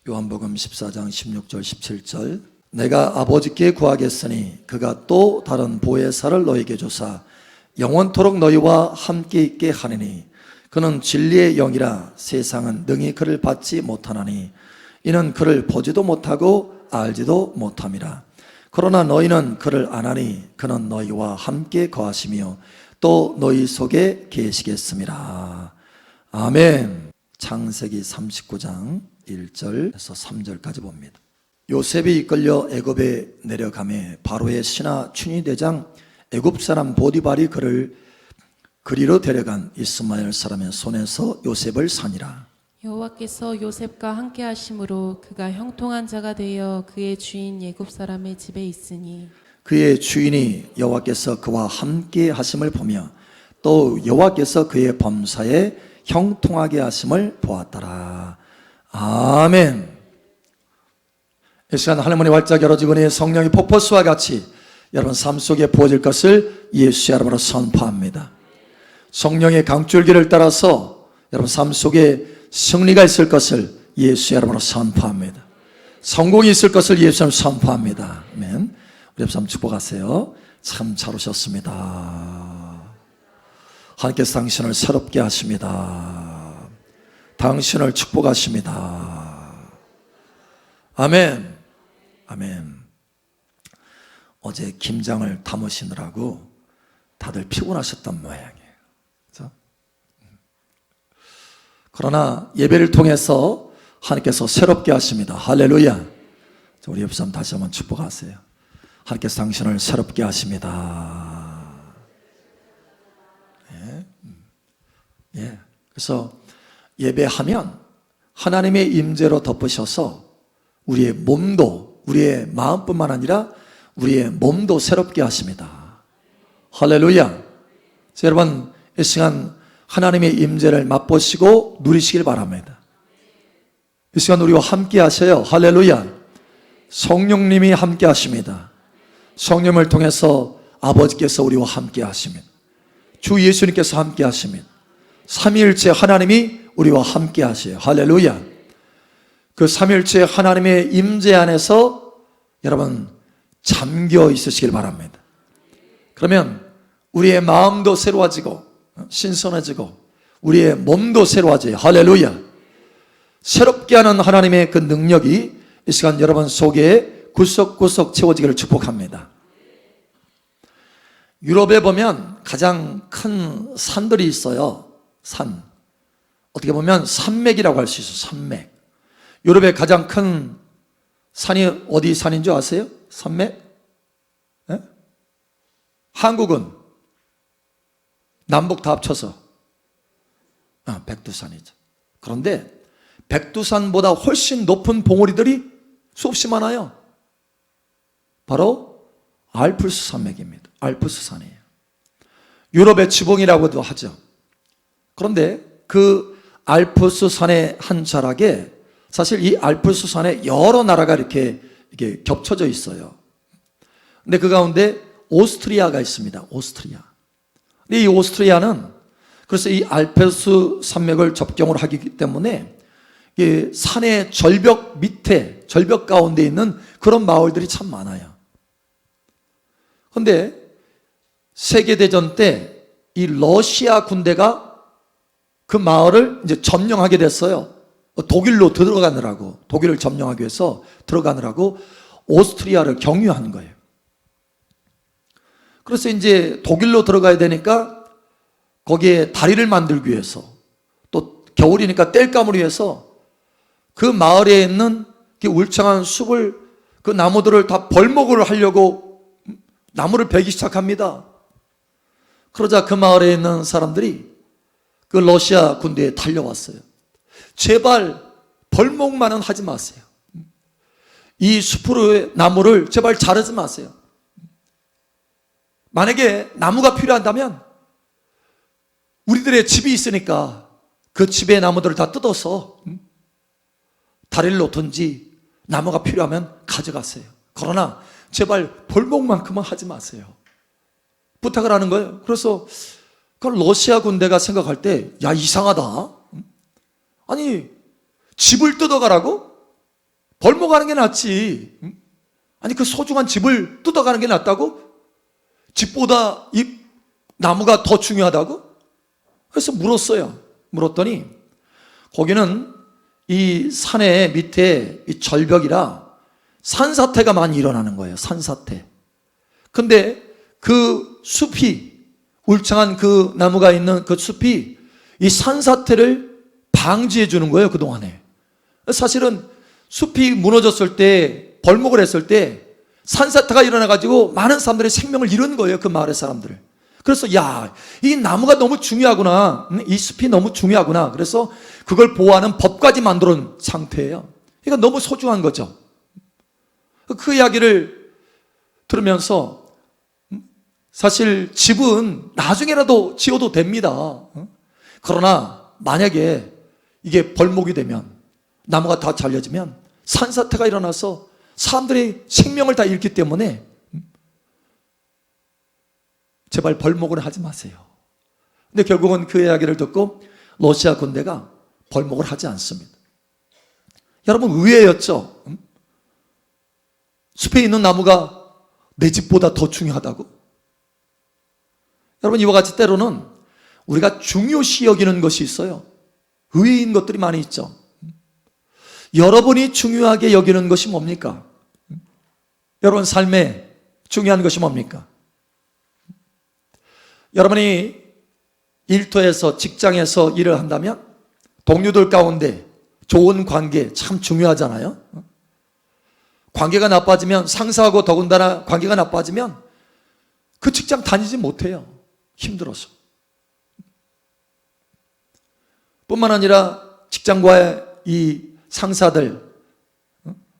요한복음 14장 16절 17절 내가 아버지께 구하겠으니 그가 또 다른 보혜사를 너희에게 주사 영원토록 너희와 함께 있게 하리니 그는 진리의 영이라 세상은 능히 그를 받지 못하나니 이는 그를 보지도 못하고 알지도 못함이라. 그러나 너희는 그를 아나니 그는 너희와 함께 거하시며 또 너희 속에 계시겠습니다. 아멘. 창세기 39장 1절에서 3절까지 봅니다. 요셉이 이끌려 애굽에 내려가매 바로의 신하 춘희대장 애굽 사람 보디발이 그를 그리로 데려간 이스마엘 사람의 손에서 요셉을 산이라. 여호와께서 요셉과 함께 하심으로 그가 형통한 자가 되어 그의 주인 애굽 사람의 집에 있으니 그의 주인이 여호와께서 그와 함께 하심을 보며 또 여호와께서 그의 범사에 형통하게 하심을 보았더라. 아멘. 이 시간 하늘문이 활짝 열어지거니 성령이 폭포수와 같이 여러분 삶 속에 부어질 것을 예수의 이름으로 선포합니다. 성령의 강줄기를 따라서 여러분 삶 속에 승리가 있을 것을 예수의 이름으로 선포합니다. 성공이 있을 것을 예수의 이름으로 선포합니다. 아멘. 우리 옆사람 축복하세요. 참 잘 오셨습니다. 하나님께서 당신을 새롭게 하십니다. 당신을 축복하십니다. 아멘. 아멘. 어제 김장을 담으시느라고 다들 피곤하셨던 모양이에요. 그렇죠? 그러나 예배를 통해서 하나님께서 새롭게 하십니다. 할렐루야. 우리 옆 사람 다시 한번 축복하세요. 하나님께서 당신을 새롭게 하십니다. 예. 그래서 예배하면 하나님의 임재로 덮으셔서 우리의 몸도 우리의 마음뿐만 아니라 우리의 몸도 새롭게 하십니다. 할렐루야. 여러분 이 시간 하나님의 임재를 맛보시고 누리시길 바랍니다. 이 시간 우리와 함께 하셔요. 할렐루야. 성령님이 함께 하십니다. 성령을 통해서 아버지께서 우리와 함께 하십니다. 주 예수님께서 함께 하십니다. 삼위일체 하나님이 우리와 함께 하세요. 할렐루야. 그 삼위일체 하나님의 임재 안에서 여러분 잠겨 있으시길 바랍니다. 그러면 우리의 마음도 새로워지고 신선해지고 우리의 몸도 새로워져요. 할렐루야. 새롭게 하는 하나님의 그 능력이 이 시간 여러분 속에 구석구석 채워지기를 축복합니다. 유럽에 보면 가장 큰 산들이 있어요. 산. 어떻게 보면 산맥이라고 할 수 있어요. 산맥. 유럽의 가장 큰 산이 어디 산인 줄 아세요? 산맥? 네? 한국은 남북 다 합쳐서 백두산이죠. 그런데 백두산보다 훨씬 높은 봉우리들이 수없이 많아요. 바로 알프스 산맥입니다. 알프스 산이에요. 유럽의 지붕이라고도 하죠. 그런데 그 알프스 산의 한 자락에 사실 이 알프스 산에 여러 나라가 이렇게 겹쳐져 있어요. 근데 그 가운데 오스트리아가 있습니다. 오스트리아. 근데 이 오스트리아는 그래서 이 알프스 산맥을 접경을 하기 때문에 이 산의 절벽 밑에, 절벽 가운데 있는 그런 마을들이 참 많아요. 그런데 세계대전 때 이 러시아 군대가 그 마을을 이제 점령하게 됐어요. 독일로 들어가느라고, 독일을 점령하기 위해서 들어가느라고 오스트리아를 경유한 거예요. 그래서 이제 독일로 들어가야 되니까 거기에 다리를 만들기 위해서 또 겨울이니까 땔감을 위해서 그 마을에 있는 그 울창한 숲을 그 나무들을 다 벌목을 하려고 나무를 베기 시작합니다. 그러자 그 마을에 있는 사람들이 그 러시아 군대에 달려왔어요. 제발 벌목만은 하지 마세요. 이 숲으로의 나무를 제발 자르지 마세요. 만약에 나무가 필요한다면 우리들의 집이 있으니까 그 집의 나무들을 다 뜯어서 다리를 놓든지 나무가 필요하면 가져가세요. 그러나 제발 벌목만큼은 하지 마세요. 부탁을 하는 거예요. 그래서 그 러시아 군대가 생각할 때 야 이상하다. 아니 집을 뜯어가라고? 벌목하는 게 낫지. 아니 그 소중한 집을 뜯어가는 게 낫다고? 집보다 이 나무가 더 중요하다고? 그래서 물었어요. 물었더니 거기는 이 산의 밑에 이 절벽이라 산사태가 많이 일어나는 거예요. 산사태. 근데 그 숲이, 울창한 그 나무가 있는 그 숲이 이 산사태를 방지해 주는 거예요, 그동안에. 사실은 숲이 무너졌을 때, 벌목을 했을 때 산사태가 일어나가지고 많은 사람들의 생명을 잃은 거예요, 그 마을의 사람들을. 그래서 야, 이 나무가 너무 중요하구나. 이 숲이 너무 중요하구나. 그래서 그걸 보호하는 법까지 만들어 놓은 상태예요. 그러니까 너무 소중한 거죠. 그 이야기를 들으면서 사실 집은 나중에라도 지어도 됩니다. 그러나 만약에 이게 벌목이 되면, 나무가 다 잘려지면 산사태가 일어나서 사람들의 생명을 다 잃기 때문에 제발 벌목을 하지 마세요. 근데 결국은 그 이야기를 듣고 러시아 군대가 벌목을 하지 않습니다. 여러분 의외였죠? 숲에 있는 나무가 내 집보다 더 중요하다고? 여러분 이와 같이 때로는 우리가 중요시 여기는 것이 있어요. 의외인 것들이 많이 있죠. 여러분이 중요하게 여기는 것이 뭡니까? 여러분 삶에 중요한 것이 뭡니까? 여러분이 일터에서, 직장에서 일을 한다면 동료들 가운데 좋은 관계 참 중요하잖아요. 관계가 나빠지면, 상사하고 더군다나 관계가 나빠지면 그 직장 다니지 못해요. 힘들어서. 뿐만 아니라 직장과의 이 상사들,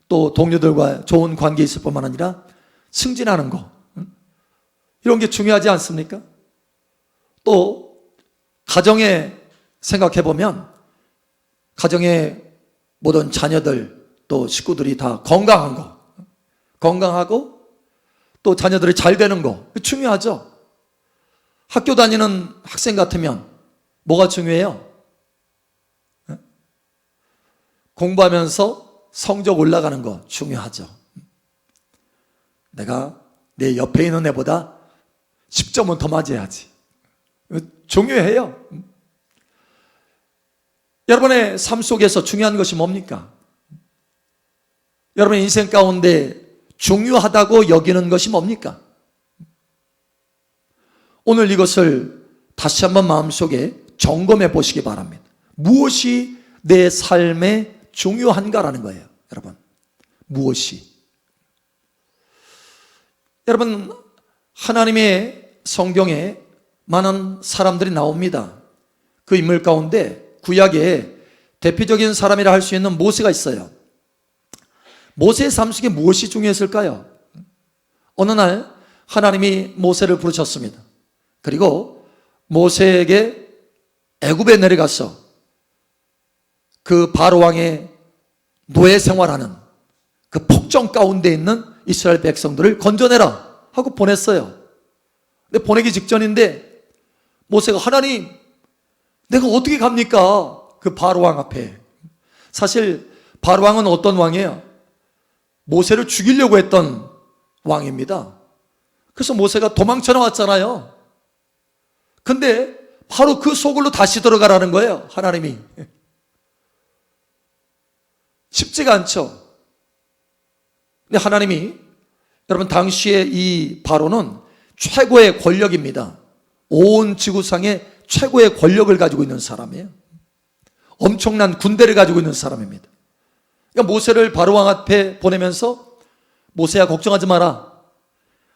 또 동료들과 좋은 관계 있을 뿐만 아니라 승진하는 거, 이런 게 중요하지 않습니까? 또 가정에 생각해 보면 가정의 모든 자녀들 또 식구들이 다 건강한 거, 건강하고 또 자녀들이 잘 되는 거 중요하죠. 학교 다니는 학생 같으면 뭐가 중요해요? 공부하면서 성적 올라가는 거 중요하죠. 내가 내 옆에 있는 애보다 10점은 더 맞아야지. 중요해요. 여러분의 삶 속에서 중요한 것이 뭡니까? 여러분의 인생 가운데 중요하다고 여기는 것이 뭡니까? 오늘 이것을 다시 한번 마음속에 점검해 보시기 바랍니다. 무엇이 내 삶에 중요한가라는 거예요, 여러분. 무엇이? 여러분, 하나님의 성경에 많은 사람들이 나옵니다. 그 인물 가운데 구약에 대표적인 사람이라 할 수 있는 모세가 있어요. 모세의 삶 속에 무엇이 중요했을까요? 어느 날 하나님이 모세를 부르셨습니다. 그리고 모세에게 애굽에 내려가서 그 바로 왕의 노예 생활하는 그 폭정 가운데 있는 이스라엘 백성들을 건져내라 하고 보냈어요. 근데 보내기 직전인데 모세가 하나님, 내가 어떻게 갑니까? 그 바로 왕 앞에. 사실 바로 왕은 어떤 왕이에요? 모세를 죽이려고 했던 왕입니다. 그래서 모세가 도망쳐 나왔잖아요. 근데 바로 그 속으로 다시 들어가라는 거예요, 하나님이. 쉽지가 않죠. 근데 하나님이, 여러분 당시에 이 바로는 최고의 권력입니다. 온 지구상에 최고의 권력을 가지고 있는 사람이에요. 엄청난 군대를 가지고 있는 사람입니다. 그러니까 모세를 바로 왕 앞에 보내면서 모세야 걱정하지 마라.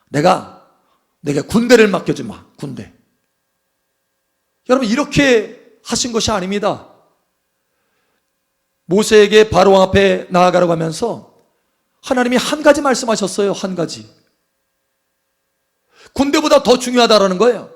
내가 내게 군대를 맡겨주마. 군대. 여러분 이렇게 하신 것이 아닙니다. 모세에게 바로 왕 앞에 나아가라고 하면서 하나님이 한 가지 말씀하셨어요. 한 가지. 군대보다 더 중요하다라는 거예요.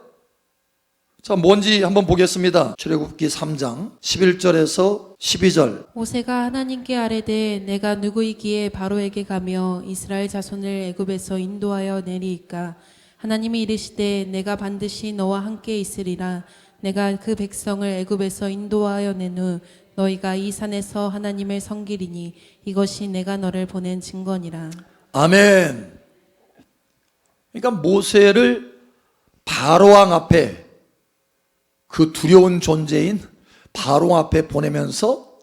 자, 뭔지 한번 보겠습니다. 출애굽기 3장 11절에서 12절. 모세가 하나님께 아뢰되 내가 누구이기에 바로에게 가며 이스라엘 자손을 애굽에서 인도하여 내리이까? 하나님이 이르시되 내가 반드시 너와 함께 있으리라. 내가 그 백성을 애굽에서 인도하여 낸 후 너희가 이 산에서 하나님을 섬기리니 이것이 내가 너를 보낸 증거니라. 아멘. 그러니까 모세를 바로왕 앞에, 그 두려운 존재인 바로왕 앞에 보내면서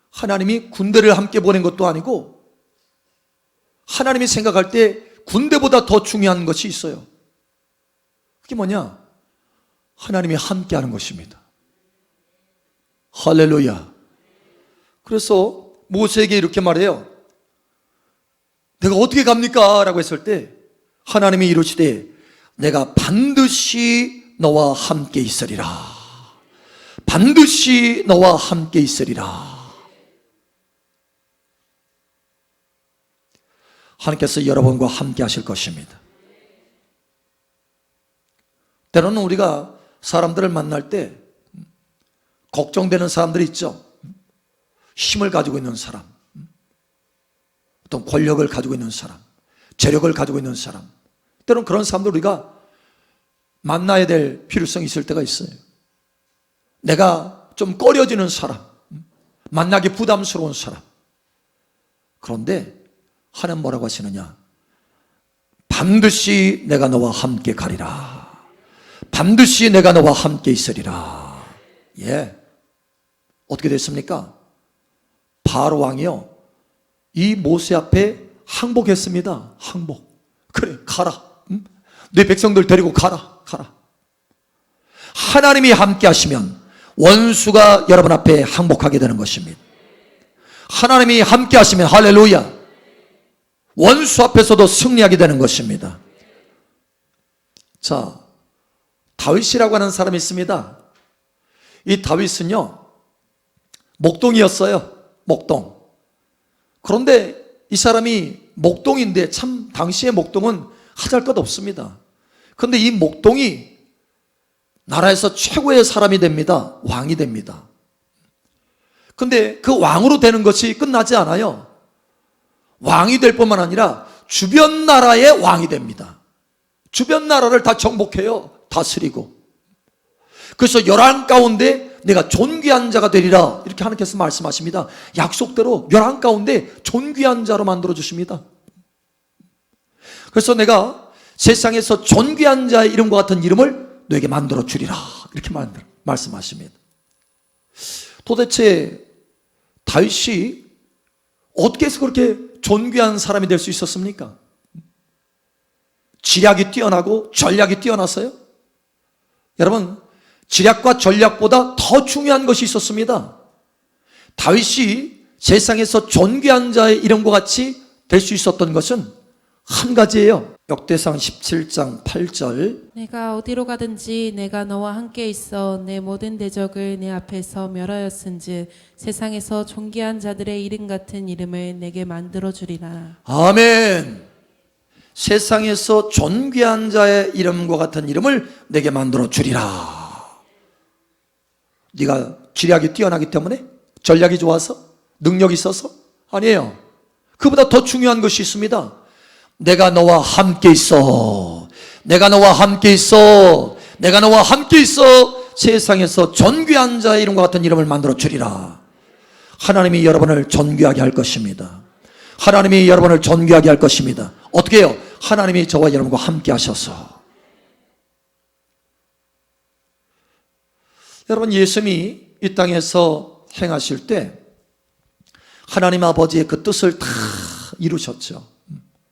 하나님이 군대를 함께 보낸 것도 아니고, 하나님이 생각할 때 군대보다 더 중요한 것이 있어요. 그게 뭐냐? 하나님이 함께 하는 것입니다. 할렐루야. 그래서 모세에게 이렇게 말해요. 내가 어떻게 갑니까? 라고 했을 때 하나님이 이르시되 내가 반드시 너와 함께 있으리라. 반드시 너와 함께 있으리라. 하나님께서 여러분과 함께 하실 것입니다. 때로는 우리가 사람들을 만날 때 걱정되는 사람들이 있죠. 힘을 가지고 있는 사람, 어떤 권력을 가지고 있는 사람, 재력을 가지고 있는 사람, 때로는 그런 사람들 우리가 만나야 될 필요성이 있을 때가 있어요. 내가 좀 꺼려지는 사람, 만나기 부담스러운 사람. 그런데 하나님 뭐라고 하시느냐? 반드시 내가 너와 함께 가리라. 반드시 내가 너와 함께 있으리라. 예. 어떻게 됐습니까? 바로 왕이요, 이 모세 앞에 항복했습니다. 항복. 그래, 가라. 응? 내 백성들 데리고 가라. 하나님이 함께 하시면 원수가 여러분 앞에 항복하게 되는 것입니다. 하나님이 함께 하시면, 할렐루야, 원수 앞에서도 승리하게 되는 것입니다. 자, 다윗이라고 하는 사람이 있습니다. 이 다윗은요, 목동이었어요. 목동. 그런데 이 사람이 목동인데 참 당시의 목동은 하잘 것 없습니다. 그런데 이 목동이 나라에서 최고의 사람이 됩니다. 왕이 됩니다. 그런데 그 왕으로 되는 것이 끝나지 않아요. 왕이 될 뿐만 아니라 주변 나라의 왕이 됩니다. 주변 나라를 다 정복해요. 다스리고. 그래서 열왕 가운데 내가 존귀한 자가 되리라, 이렇게 하나님께서 말씀하십니다. 약속대로 열왕 가운데 존귀한 자로 만들어 주십니다. 그래서 내가 세상에서 존귀한 자의 이름과 같은 이름을 너에게 만들어 주리라, 이렇게 말씀하십니다. 도대체 다윗이 어떻게 해서 그렇게 존귀한 사람이 될 수 있었습니까? 지략이 뛰어나고 전략이 뛰어났어요? 여러분, 지략과 전략보다 더 중요한 것이 있었습니다. 다윗이 세상에서 존귀한 자의 이름과 같이 될 수 있었던 것은 한 가지예요. 역대상 17장 8절. 내가 어디로 가든지 내가 너와 함께 있어 내 모든 대적을 내 앞에서 멸하였은즉 세상에서 존귀한 자들의 이름 같은 이름을 내게 만들어 주리라. 아멘. 세상에서 존귀한 자의 이름과 같은 이름을 내게 만들어 주리라. 네가 지략이 뛰어나기 때문에? 전략이 좋아서? 능력이 있어서? 아니에요. 그보다 더 중요한 것이 있습니다. 내가 너와 함께 있어. 내가 너와 함께 있어. 내가 너와 함께 있어. 세상에서 존귀한 자의 이름과 같은 이름을 만들어 주리라. 하나님이 여러분을 존귀하게 할 것입니다. 하나님이 여러분을 존귀하게 할 것입니다. 어떻게 해요? 하나님이 저와 여러분과 함께 하셔서. 여러분, 예수님이 이 땅에서 행하실 때 하나님 아버지의 그 뜻을 다 이루셨죠.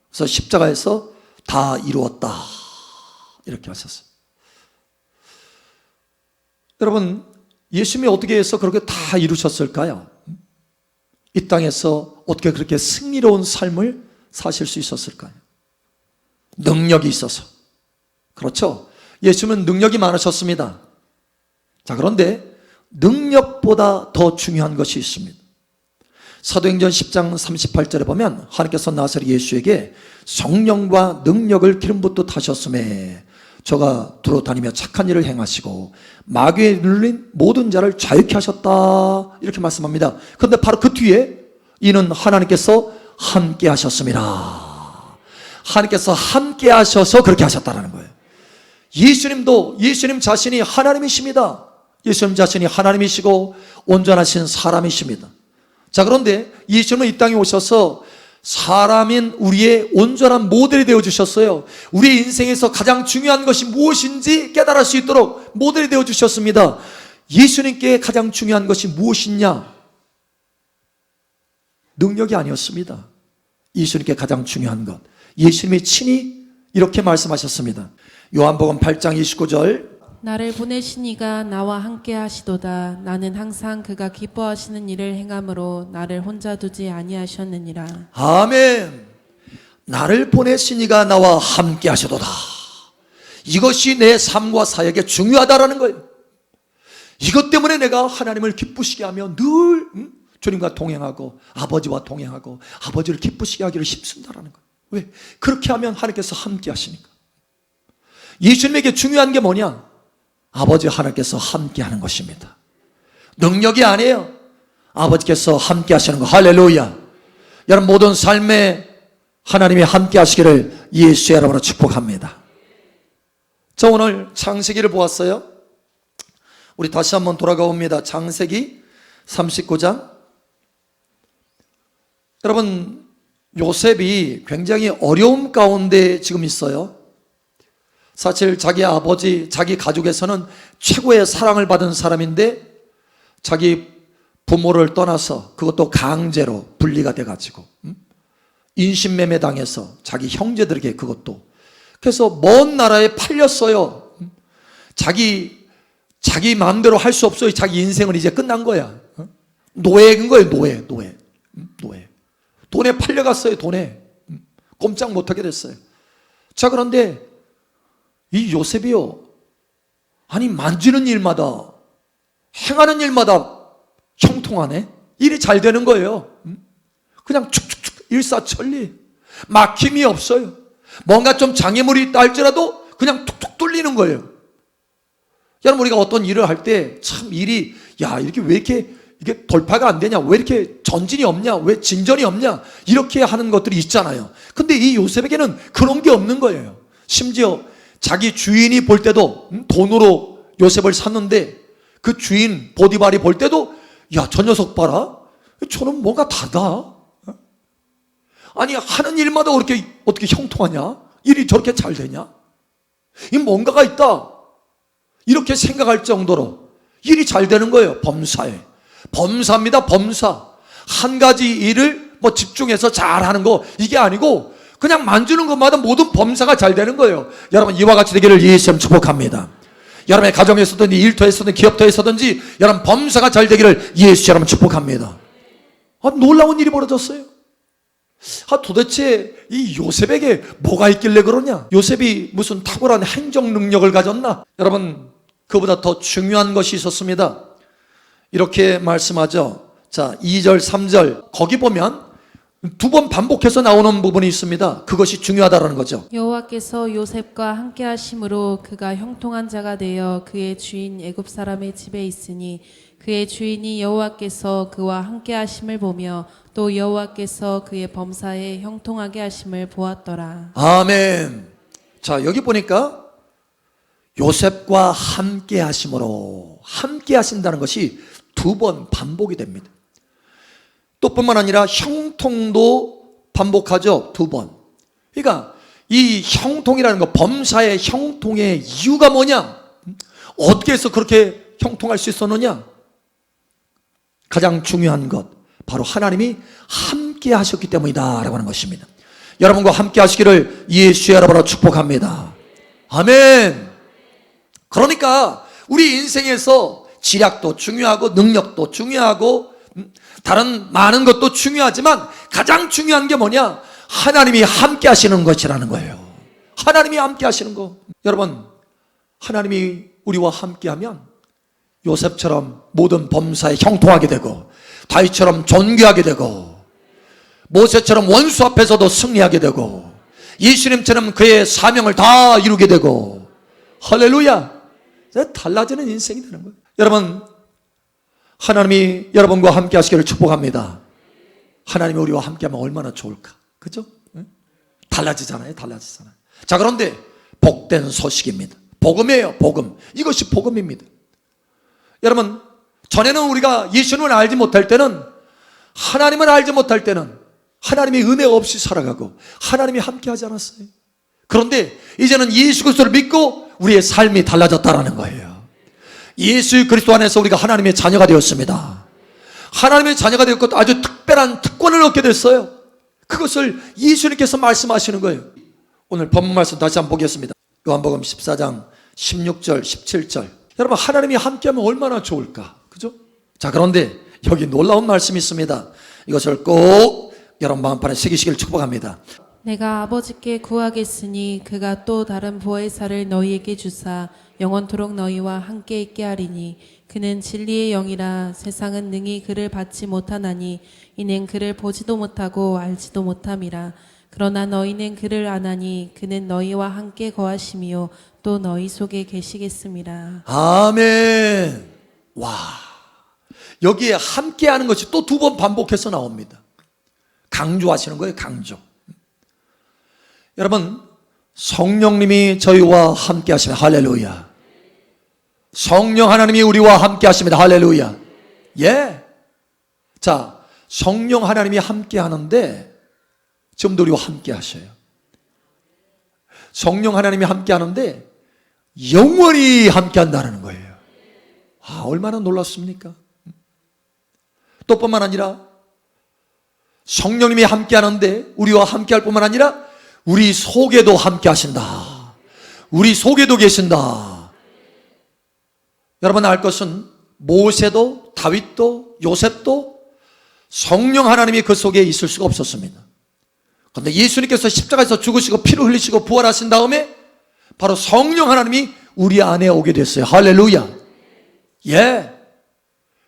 그래서 십자가에서 다 이루었다, 이렇게 하셨어요. 여러분, 예수님이 어떻게 해서 그렇게 다 이루셨을까요? 이 땅에서 어떻게 그렇게 승리로운 삶을 사실 수 있었을까요? 능력이 있어서. 그렇죠? 예수님은 능력이 많으셨습니다. 자, 그런데 능력보다 더 중요한 것이 있습니다. 사도행전 10장 38절에 보면 하나님께서 나사렛 예수에게 성령과 능력을 기름 붓듯 하셨음에 저가 두루 다니며 착한 일을 행하시고 마귀에 눌린 모든 자를 자유케 하셨다, 이렇게 말씀합니다. 그런데 바로 그 뒤에 이는 하나님께서 함께 하셨습니다. 하나님께서 함께 하셔서 그렇게 하셨다는 거예요. 예수님도, 예수님 자신이 하나님이십니다. 예수님 자신이 하나님이시고 온전하신 사람이십니다. 자, 그런데 예수님은 이 땅에 오셔서 사람인 우리의 온전한 모델이 되어주셨어요. 우리의 인생에서 가장 중요한 것이 무엇인지 깨달을 수 있도록 모델이 되어주셨습니다. 예수님께 가장 중요한 것이 무엇이냐? 능력이 아니었습니다. 예수님께 가장 중요한 것, 예수님이 친히 이렇게 말씀하셨습니다. 요한복음 8장 29절, 나를 보내신 이가 나와 함께 하시도다. 나는 항상 그가 기뻐하시는 일을 행함으로 나를 혼자 두지 아니하셨느니라. 아멘. 나를 보내신 이가 나와 함께 하시도다. 이것이 내 삶과 사역에 중요하다라는 거예요. 이것 때문에 내가 하나님을 기쁘시게 하며 늘 주님과 동행하고 아버지와 동행하고 아버지를 기쁘시게 하기를 힘쓴다라는 거예요. 왜? 그렇게 하면 하나님께서 함께 하시니까. 예수님에게 중요한 게 뭐냐? 아버지 하나님께서 함께 하는 것입니다. 능력이 아니에요. 아버지께서 함께 하시는 거. 할렐루야. 여러분 모든 삶에 하나님이 함께 하시기를 예수의 이름으로 축복합니다. 자, 오늘 창세기를 보았어요. 우리 다시 한번 돌아가 봅니다. 창세기 39장. 여러분, 요셉이 굉장히 어려움 가운데 지금 있어요. 사실 자기 아버지, 자기 가족에서는 최고의 사랑을 받은 사람인데 자기 부모를 떠나서 그것도 강제로 분리가 돼가지고 인신매매 당해서 자기 형제들에게 그것도, 그래서 먼 나라에 팔렸어요. 자기 마음대로 할 수 없어요. 자기 인생은 이제 끝난 거야. 노예인 거예요. 노예. 돈에 팔려갔어요. 돈에 꼼짝 못하게 됐어요. 자, 그런데 이 요셉이요, 아니 만지는 일마다 행하는 일마다 형통하네. 일이 잘 되는 거예요. 그냥 축축축 일사천리, 막힘이 없어요. 뭔가 좀 장애물이 있다 할지라도 그냥 툭툭 뚫리는 거예요. 여러분, 우리가 어떤 일을 할 때 참 일이, 야, 이렇게 왜 이게 돌파가 안 되냐? 왜 이렇게 전진이 없냐? 왜 진전이 없냐? 이렇게 하는 것들이 있잖아요. 근데 이 요셉에게는 그런 게 없는 거예요. 심지어 자기 주인이 볼 때도 돈으로 요셉을 샀는데 그 주인 보디발이 볼 때도, 야, 저 녀석 봐라. 저는 뭔가 다르다. 아니, 하는 일마다 어떻게 형통하냐? 일이 저렇게 잘 되냐? 이 뭔가가 있다. 이렇게 생각할 정도로 일이 잘 되는 거예요. 범사입니다. 범사. 한 가지 일을 집중해서 잘하는 거, 이게 아니고 그냥 만지는 것마다 모든 범사가 잘 되는 거예요. 여러분, 이와 같이 되기를 예수님 축복합니다. 여러분의 가정에서든지 일터에서든지 기업터에서든지 여러분 범사가 잘 되기를 예수 여러분 축복합니다. 놀라운 일이 벌어졌어요. 도대체 이 요셉에게 뭐가 있길래 그러냐? 요셉이 무슨 탁월한 행정 능력을 가졌나? 여러분, 그보다 더 중요한 것이 있었습니다. 이렇게 말씀하죠. 자, 2절 3절 거기 보면 두 번 반복해서 나오는 부분이 있습니다. 그것이 중요하다는 거죠. 여호와께서 요셉과 함께 하심으로 그가 형통한 자가 되어 그의 주인 애굽 사람의 집에 있으니 그의 주인이 여호와께서 그와 함께 하심을 보며 또 여호와께서 그의 범사에 형통하게 하심을 보았더라. 아멘. 자, 여기 보니까 요셉과 함께 하심으로, 함께 하신다는 것이 두 번 반복이 됩니다. 또 뿐만 아니라 형통도 반복하죠. 두 번. 그러니까 이 형통이라는 거, 범사의 형통의 이유가 뭐냐? 어떻게 해서 그렇게 형통할 수 있었느냐? 가장 중요한 것, 바로 하나님이 함께 하셨기 때문이다 라고 하는 것입니다. 여러분과 함께 하시기를 예수의 이름으로 축복합니다. 아멘. 그러니까 우리 인생에서 지략도 중요하고 능력도 중요하고 다른 많은 것도 중요하지만 가장 중요한 게 뭐냐? 하나님이 함께 하시는 것이라는 거예요. 하나님이 함께 하시는 거. 여러분, 하나님이 우리와 함께 하면 요셉처럼 모든 범사에 형통하게 되고, 다윗처럼 존귀하게 되고, 모세처럼 원수 앞에서도 승리하게 되고, 예수님처럼 그의 사명을 다 이루게 되고, 할렐루야. 달라지는 인생이 되는 거예요. 여러분, 하나님이 여러분과 함께 하시기를 축복합니다. 하나님이 우리와 함께하면 얼마나 좋을까? 그죠? 달라지잖아요. 자, 그런데 복된 소식입니다. 복음이에요. 복음. 이것이 복음입니다. 여러분, 전에는 우리가 예수님을 알지 못할 때는, 하나님을 알지 못할 때는 하나님의 은혜 없이 살아가고 하나님이 함께하지 않았어요. 그런데 이제는 예수 그리스도를 믿고 우리의 삶이 달라졌다라는 거예요. 예수 그리스도 안에서 우리가 하나님의 자녀가 되었습니다. 하나님의 자녀가 되었고 아주 특별한 특권을 얻게 됐어요. 그것을 예수님께서 말씀하시는 거예요. 오늘 본문 말씀 다시 한번 보겠습니다. 요한복음 14장 16절 17절. 여러분, 하나님이 함께하면 얼마나 좋을까, 그죠? 자, 그런데 여기 놀라운 말씀이 있습니다. 이것을 꼭 여러분 마음판에 새기시길 축복합니다. 내가 아버지께 구하겠으니 그가 또 다른 보혜사를 너희에게 주사 영원토록 너희와 함께 있게 하리니 그는 진리의 영이라 세상은 능히 그를 받지 못하나니 이는 그를 보지도 못하고 알지도 못함이라. 그러나 너희는 그를 아나니 그는 너희와 함께 거하시며 또 너희 속에 계시겠습니다. 아멘. 와, 여기에 함께하는 것이 또 두 번 반복해서 나옵니다. 강조하시는 거예요, 강조. 여러분, 성령님이 저희와 함께 하시면 할렐루야. 성령 하나님이 우리와 함께 하십니다. 할렐루야. 예. 자, 성령 하나님이 함께 하는데 지금도 우리와 함께 하셔요. 성령 하나님이 함께 하는데 영원히 함께 한다는 거예요. 아, 얼마나 놀랐습니까? 또 뿐만 아니라 성령님이 함께 하는데 우리와 함께 할 뿐만 아니라 우리 속에도 함께 하신다. 우리 속에도 계신다. 여러분 알 것은 모세도 다윗도 요셉도 성령 하나님이 그 속에 있을 수가 없었습니다. 그런데 예수님께서 십자가에서 죽으시고 피를 흘리시고 부활하신 다음에 바로 성령 하나님이 우리 안에 오게 됐어요. 할렐루야. 예.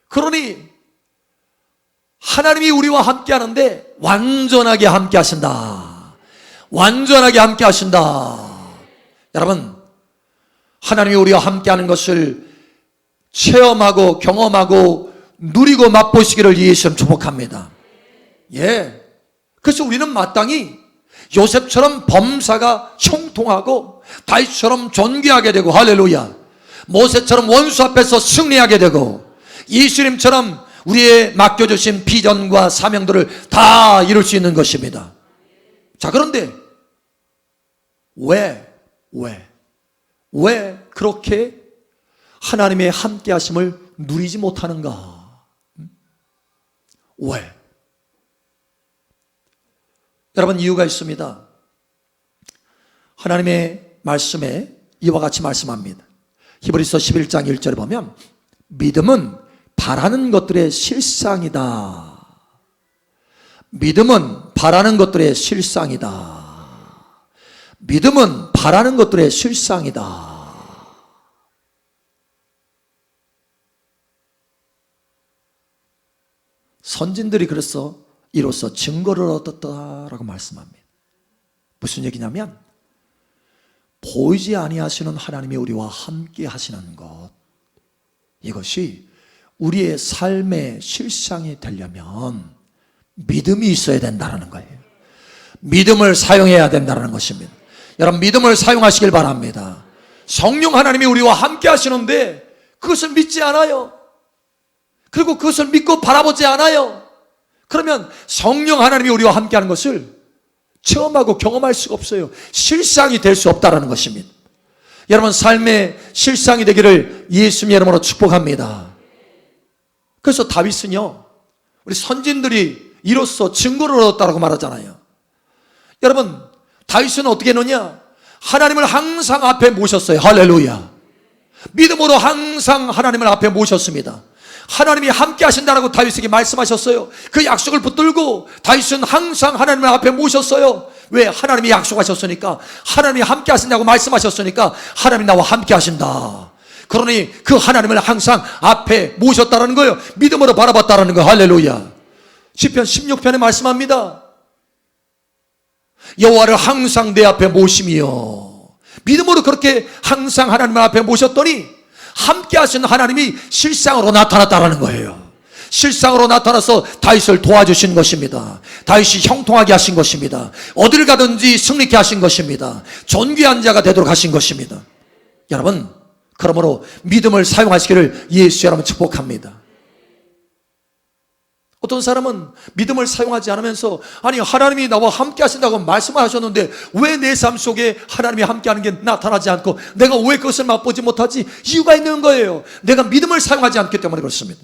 그러니 하나님이 우리와 함께 하는데 완전하게 함께 하신다. 완전하게 함께 하신다. 여러분, 하나님이 우리와 함께 하는 것을 체험하고 경험하고 누리고 맛보시기를 예수님 축복합니다. 예. 그래서 우리는 마땅히 요셉처럼 범사가 형통하고 다윗처럼 존귀하게 되고 할렐루야. 모세처럼 원수 앞에서 승리하게 되고 예수님처럼 우리의 맡겨주신 비전과 사명들을 다 이룰 수 있는 것입니다. 자, 그런데 왜 그렇게 하나님의 함께 하심을 누리지 못하는가? 왜? 여러분, 이유가 있습니다. 하나님의 말씀에 이와 같이 말씀합니다. 히브리서 11장 1절에 보면 믿음은 바라는 것들의 실상이다. 믿음은 바라는 것들의 실상이다. 믿음은 바라는 것들의 실상이다. 선진들이 그래서 이로써 증거를 얻었다라고 말씀합니다. 무슨 얘기냐면 보이지 아니하시는 하나님이 우리와 함께 하시는 것, 이것이 우리의 삶의 실상이 되려면 믿음이 있어야 된다는 거예요. 믿음을 사용해야 된다는 것입니다. 여러분, 믿음을 사용하시길 바랍니다. 성령 하나님이 우리와 함께 하시는데 그것을 믿지 않아요. 그리고 그것을 믿고 바라보지 않아요. 그러면 성령 하나님이 우리와 함께 하는 것을 체험하고 경험할 수가 없어요. 실상이 될 수 없다는 것입니다. 여러분, 삶의 실상이 되기를 예수님의 이름으로 축복합니다. 그래서 다윗은요, 우리 선진들이 이로써 증거를 얻었다고 말하잖아요. 여러분, 다윗은 어떻게 했느냐? 하나님을 항상 앞에 모셨어요. 할렐루야. 믿음으로 항상 하나님을 앞에 모셨습니다. 하나님이 함께 하신다라고 다윗에게 말씀하셨어요. 그 약속을 붙들고 다윗은 항상 하나님을 앞에 모셨어요. 왜? 하나님이 약속하셨으니까, 하나님이 함께 하신다고 말씀하셨으니까 하나님이 나와 함께 하신다. 그러니 그 하나님을 항상 앞에 모셨다라는 거예요. 믿음으로 바라봤다라는 거예요. 할렐루야. 시편 16편에 말씀합니다. 여호와를 항상 내 앞에 모시며, 믿음으로 그렇게 항상 하나님 앞에 모셨더니 함께 하시는 하나님이 실상으로 나타났다라는 거예요. 실상으로 나타나서 다윗을 도와주신 것입니다. 다윗이 형통하게 하신 것입니다. 어딜 가든지 승리케 하신 것입니다. 존귀한 자가 되도록 하신 것입니다. 여러분, 그러므로 믿음을 사용하시기를 예수의 이름으로 축복합니다. 어떤 사람은 믿음을 사용하지 않으면서 아니 하나님이 나와 함께 하신다고 말씀을 하셨는데 왜 내 삶 속에 하나님이 함께 하는 게 나타나지 않고 내가 왜 그것을 맛보지 못하지? 이유가 있는 거예요. 내가 믿음을 사용하지 않기 때문에 그렇습니다.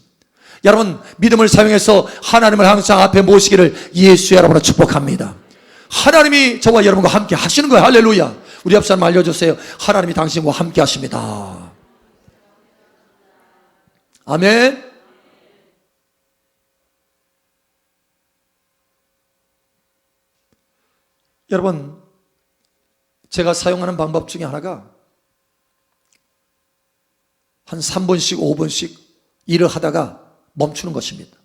여러분, 믿음을 사용해서 하나님을 항상 앞에 모시기를 예수의 이름으로 축복합니다. 하나님이 저와 여러분과 함께 하시는 거예요. 할렐루야. 우리 옆 사람 알려주세요. 하나님이 당신과 함께 하십니다. 아멘. 여러분, 제가 사용하는 방법 중에 하나가 한 3분씩 5분씩 일을 하다가 멈추는 것입니다.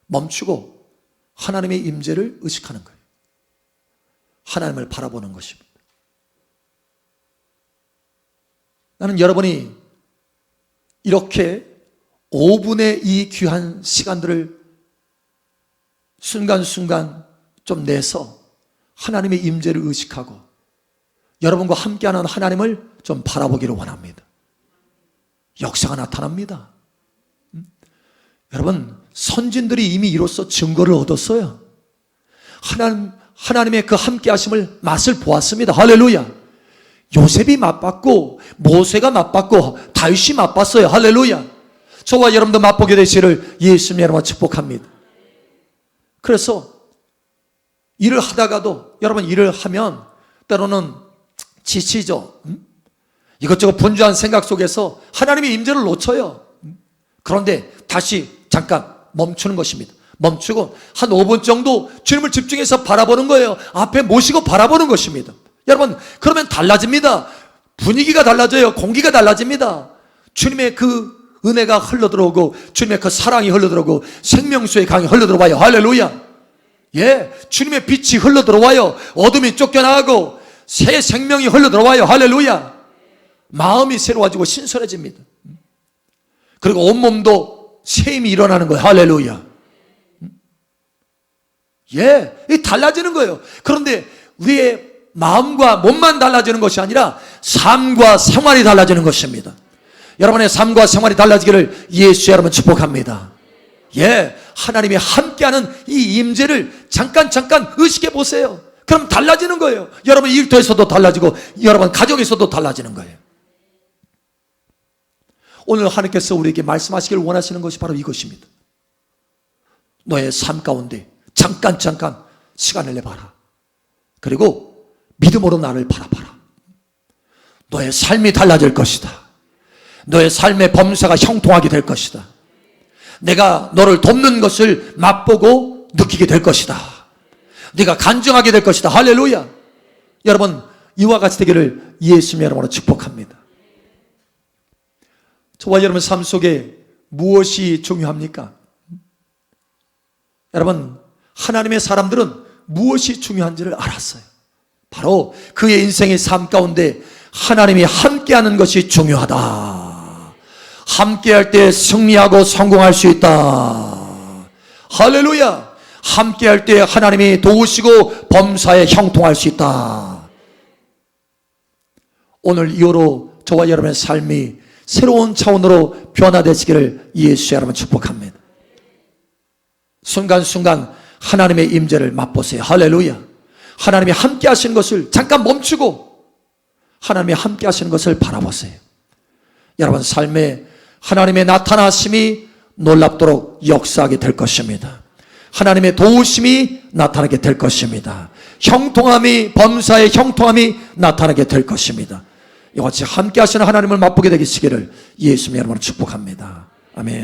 멈추고 하나님의 임재를 의식하는 거예요. 하나님을 바라보는 것입니다. 나는 여러분이 이렇게 5분의 이 귀한 시간들을 순간순간 좀 내서 하나님의 임재를 의식하고 여러분과 함께하는 하나님을 좀 바라보기를 원합니다. 역사가 나타납니다. 여러분, 선진들이 이미 이로써 증거를 얻었어요. 하나님의 그 함께하심을 맛을 보았습니다. 할렐루야. 요셉이 맛봤고 모세가 맛봤고 다윗이 맛봤어요. 할렐루야. 저와 여러분도 맛보게 되시기를 예수님 이름으로 축복합니다. 그래서 일을 하다가도 여러분 일을 하면 때로는 지치죠. 이것저것 분주한 생각 속에서 하나님의 임재를 놓쳐요. 그런데 다시 잠깐 멈추는 것입니다. 멈추고 한 5분 정도 주님을 집중해서 바라보는 거예요. 앞에 모시고 바라보는 것입니다. 여러분, 그러면 달라집니다. 분위기가 달라져요. 공기가 달라집니다. 주님의 그 은혜가 흘러들어오고 주님의 그 사랑이 흘러들어오고 생명수의 강이 흘러들어와요. 할렐루야. 예, 주님의 빛이 흘러들어와요. 어둠이 쫓겨나가고 새 생명이 흘러들어와요. 할렐루야. 마음이 새로워지고 신선해집니다. 그리고 온몸도 새 힘이 일어나는 거예요. 할렐루야. 예, 달라지는 거예요. 그런데 우리의 마음과 몸만 달라지는 것이 아니라 삶과 생활이 달라지는 것입니다. 여러분의 삶과 생활이 달라지기를 예수의 이름으로 축복합니다. 예, 하나님이 함께하는 이 임재를 잠깐 의식해 보세요. 그럼 달라지는 거예요. 여러분 일터에서도 달라지고 여러분 가정에서도 달라지는 거예요. 오늘 하나님께서 우리에게 말씀하시기를 원하시는 것이 바로 이것입니다. 너의 삶 가운데 잠깐 시간을 내봐라. 그리고 믿음으로 나를 바라봐라. 너의 삶이 달라질 것이다. 너의 삶의 범사가 형통하게 될 것이다. 내가 너를 돕는 것을 맛보고 느끼게 될 것이다. 네가 간증하게 될 것이다. 할렐루야. 여러분, 이와 같이 되기를 예수님의 이름으로 축복합니다. 저와 여러분 삶 속에 무엇이 중요합니까? 여러분, 하나님의 사람들은 무엇이 중요한지를 알았어요. 바로 그의 인생의 삶 가운데 하나님이 함께하는 것이 중요하다. 함께할 때 승리하고 성공할 수 있다. 할렐루야. 함께할 때 하나님이 도우시고 범사에 형통할 수 있다. 오늘 이후로 저와 여러분의 삶이 새로운 차원으로 변화되시기를 예수의 이름으로 축복합니다. 순간순간 하나님의 임재를 맛보세요. 할렐루야. 하나님이 함께 하시는 것을 잠깐 멈추고 하나님이 함께 하시는 것을 바라보세요. 여러분 삶에 하나님의 나타나심이 놀랍도록 역사하게 될 것입니다. 하나님의 도우심이 나타나게 될 것입니다. 형통함이, 범사의 형통함이 나타나게 될 것입니다. 이같이 함께 하시는 하나님을 맛보게 되시기를 예수님의 이름으로 축복합니다. 아멘.